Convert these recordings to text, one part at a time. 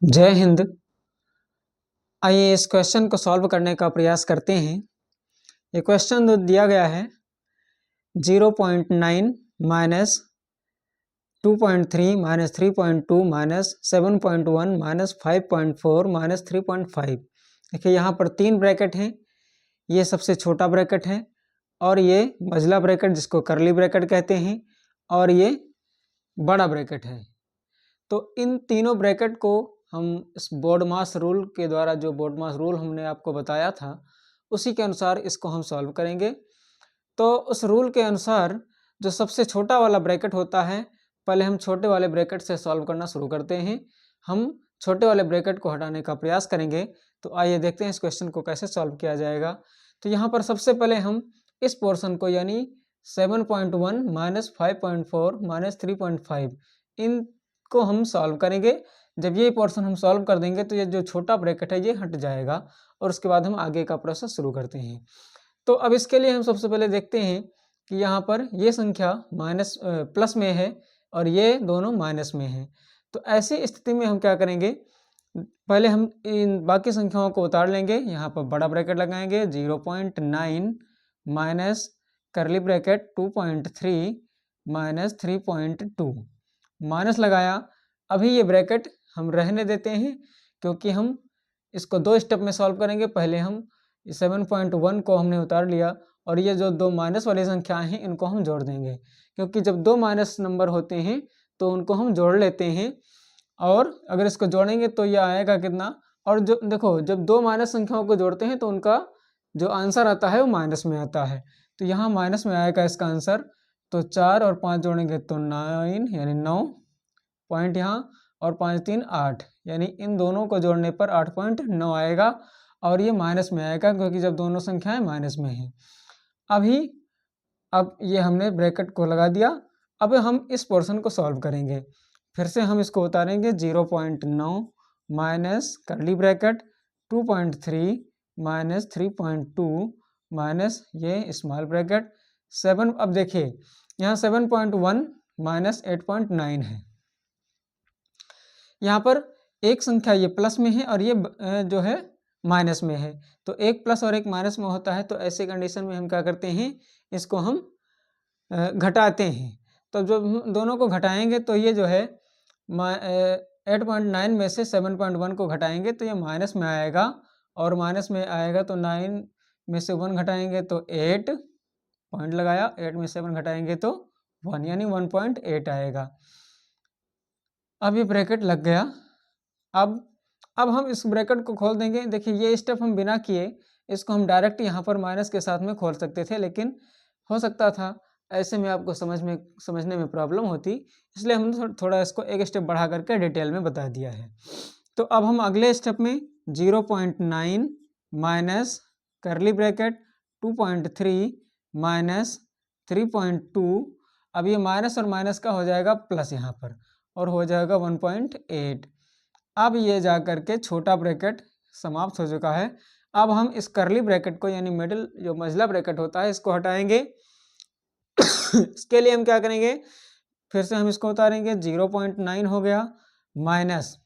जय हिंद। आइए इस क्वेश्चन को सॉल्व करने का प्रयास करते हैं। ये क्वेश्चन दिया गया है 0.9 minus 2.3 minus 3.2 minus 7.1 minus 5.4 minus 3.5। देखिए यहाँ पर तीन ब्रैकेट हैं। ये सबसे छोटा ब्रैकेट है और ये मझला ब्रैकेट जिसको करली ब्रैकेट कहते हैं और ये बड़ा ब्रैकेट है। तो इन तीनों ब्रैकेट को हम इस बोर्डमास रूल के द्वारा, जो बोर्डमास रूल हमने आपको बताया था, उसी के अनुसार इसको हम सॉल्व करेंगे। तो उस रूल के अनुसार जो सबसे छोटा वाला ब्रैकेट होता है, पहले हम छोटे वाले ब्रैकेट से सॉल्व करना शुरू करते हैं। हम छोटे वाले ब्रैकेट को हटाने का प्रयास करेंगे। तो आइए देखते हैं इस क्वेश्चन को कैसे सॉल्व किया जाएगा। तो यहाँ पर सबसे पहले हम इस पोर्शन को यानी 7.1 माइनस 5.4 माइनस 3.5 इनको हम सॉल्व करेंगे। जब ये पोर्शन हम सॉल्व कर देंगे तो ये जो छोटा ब्रैकेट है ये हट जाएगा और उसके बाद हम आगे का प्रोसेस शुरू करते हैं। तो अब इसके लिए हम सबसे पहले देखते हैं कि यहाँ पर ये संख्या प्लस में है और ये दोनों माइनस में है। तो ऐसी स्थिति में हम क्या करेंगे, पहले हम इन बाकी संख्याओं को उतार लेंगे। यहाँ पर बड़ा ब्रैकेट लगाएंगे 0.9 माइनस करली ब्रैकेट 2.3 माइनस 3.2 माइनस लगाया। अभी ये ब्रैकेट हम रहने देते हैं क्योंकि हम इसको दो स्टेप में सॉल्व करेंगे। पहले हम 7.1 को हमने उतार लिया और ये जो दो माइनस वाली संख्याएं हैं इनको हम जोड़ देंगे, क्योंकि जब दो माइनस नंबर होते हैं तो उनको हम जोड़ लेते हैं। और अगर इसको जोड़ेंगे तो ये आएगा कितना, और जो देखो जब दो माइनस संख्याओं को जोड़ते हैं तो उनका जो आंसर आता है वो माइनस में आता है। तो यहाँ माइनस में आएगा इसका आंसर। तो 4 और 5 जोड़ेंगे तो 9 यानी 9 पॉइंट यहाँ, और 5 3 8 यानी इन दोनों को जोड़ने पर 8.9 आएगा और ये माइनस में आएगा क्योंकि जब दोनों संख्याएं माइनस में हैं। अब ये हमने ब्रैकेट को लगा दिया। अब हम इस पोर्शन को सॉल्व करेंगे। फिर से हम इसको उतारेंगे 0.9 माइनस करली ब्रैकेट 2.3 माइनस 3.2 माइनस ये स्मॉल ब्रैकेट 7। अब देखिए यहाँ 7.1 माइनस 8.9 है। यहाँ पर एक संख्या ये प्लस में है और ये जो है माइनस में है। तो एक प्लस और एक माइनस में होता है। तो ऐसे कंडीशन में हम क्या करते हैं, इसको हम घटाते हैं। तो जब हम दोनों को घटाएंगे तो ये जो है 8.9 में से 7.1 को घटाएंगे तो ये माइनस में आएगा, और माइनस में आएगा तो 9 में से 1 घटाएंगे तो 8 पॉइंट लगाया, 8 में 7 घटाएंगे तो 1 यानी 1.8 आएगा। अब ये ब्रैकेट लग गया। अब हम इस ब्रैकेट को खोल देंगे। देखिए ये स्टेप हम बिना किए इसको हम डायरेक्ट यहाँ पर माइनस के साथ में खोल सकते थे, लेकिन हो सकता था ऐसे में आपको समझने में प्रॉब्लम होती, इसलिए हमने थोड़ा इसको एक स्टेप बढ़ा करके डिटेल में बता दिया है। तो अब हम अगले स्टेप में 0.9 माइनस करली ब्रैकेट 2.3 माइनस 3.2, अब ये माइनस और माइनस का हो जाएगा प्लस यहाँ पर और हो जाएगा 1.8। अब ये जा करके छोटा ब्रैकेट समाप्त हो चुका है। अब हम इस करली ब्रैकेट को यानी मिडिल जो मझला ब्रैकेट होता है इसको हटाएंगे। इसके लिए हम क्या करेंगे, फिर से हम इसको उतारेंगे 0.9 हो गया माइनस।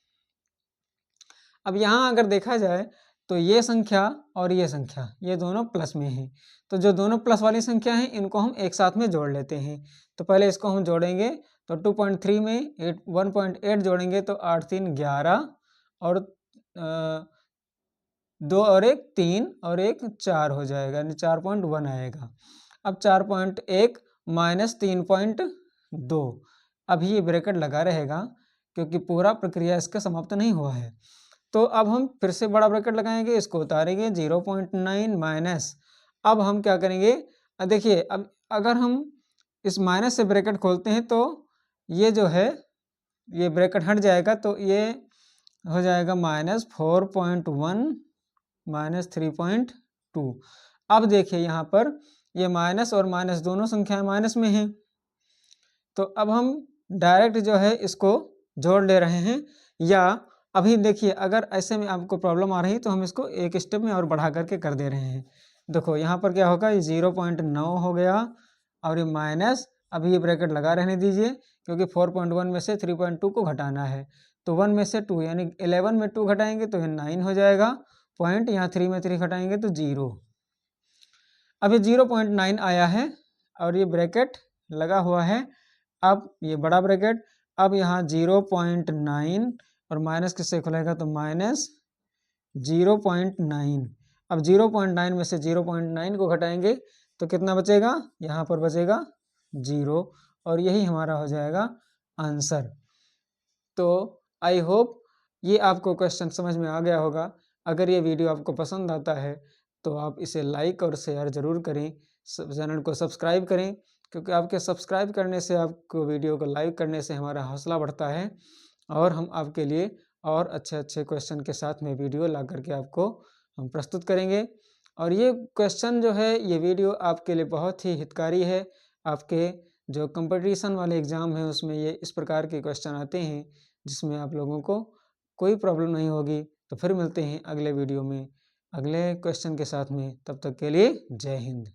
अब यहाँ अगर देखा जाए तो ये संख्या और ये संख्या ये दोनों प्लस में हैं। तो जो दोनों प्लस वाली संख्या हैं इनको हम एक साथ में जोड़ लेते हैं। तो पहले इसको हम जोड़ेंगे तो 2.3 में 1.8 जोड़ेंगे तो 8 3 11 और 2 और 1 3 और 1 4 हो जाएगा यानी 4.1 आएगा। अब 4.1 माइनस 3.2, अभी ये ब्रैकेट लगा रहेगा क्योंकि पूरा प्रक्रिया इसका समाप्त नहीं हुआ है। तो अब हम फिर से बड़ा ब्रैकेट लगाएंगे, इसको उतारेंगे 0.9 माइनस। अब हम क्या करेंगे, देखिए अब अगर हम इस माइनस से ब्रैकेट खोलते हैं तो ये जो है ये ब्रैकेट हट जाएगा, तो ये हो जाएगा माइनस 4.1 माइनस 3.2। अब देखिए यहाँ पर ये माइनस और माइनस दोनों संख्याएं माइनस में हैं। तो अब हम डायरेक्ट जो है इसको जोड़ ले रहे हैं, या अभी देखिए अगर ऐसे में आपको प्रॉब्लम आ रही तो हम इसको एक स्टेप में और बढ़ा करके कर दे रहे हैं। देखो यहाँ पर क्या होगा, ये 0.9 हो गया और ये माइनस, अभी ये ब्रैकेट लगा रहने दीजिए क्योंकि 4.1 में से 3.2 को घटाना है। तो 1 में से 2 यानी 11 में 2 घटाएंगे तो ये 9 हो जाएगा पॉइंट, यहाँ 3 में 3 घटाएंगे तो 0। अब ये 0.9 आया है और ये ब्रैकेट लगा हुआ है। अब ये बड़ा ब्रैकेट, अब यहाँ 0.9 और माइनस किससे खुलेगा तो माइनस 0.9। अब 0.9 में से 0.9 को घटाएंगे तो कितना बचेगा, यहाँ पर बचेगा 0 और यही हमारा हो जाएगा आंसर। तो आई होप ये आपको क्वेश्चन समझ में आ गया होगा। अगर ये वीडियो आपको पसंद आता है तो आप इसे लाइक और शेयर ज़रूर करें, चैनल को सब्सक्राइब करें, क्योंकि आपके सब्सक्राइब करने से, आपको वीडियो को लाइक करने से हमारा हौसला बढ़ता है और हम आपके लिए और अच्छे अच्छे क्वेश्चन के साथ में वीडियो ला करके आपको हम प्रस्तुत करेंगे। और ये क्वेश्चन जो है, ये वीडियो आपके लिए बहुत ही हितकारी है। आपके जो कंपटीशन वाले एग्ज़ाम हैं उसमें ये इस प्रकार के क्वेश्चन आते हैं जिसमें आप लोगों को कोई प्रॉब्लम नहीं होगी। तो फिर मिलते हैं अगले वीडियो में अगले क्वेश्चन के साथ में, तब तक के लिए जय हिंद।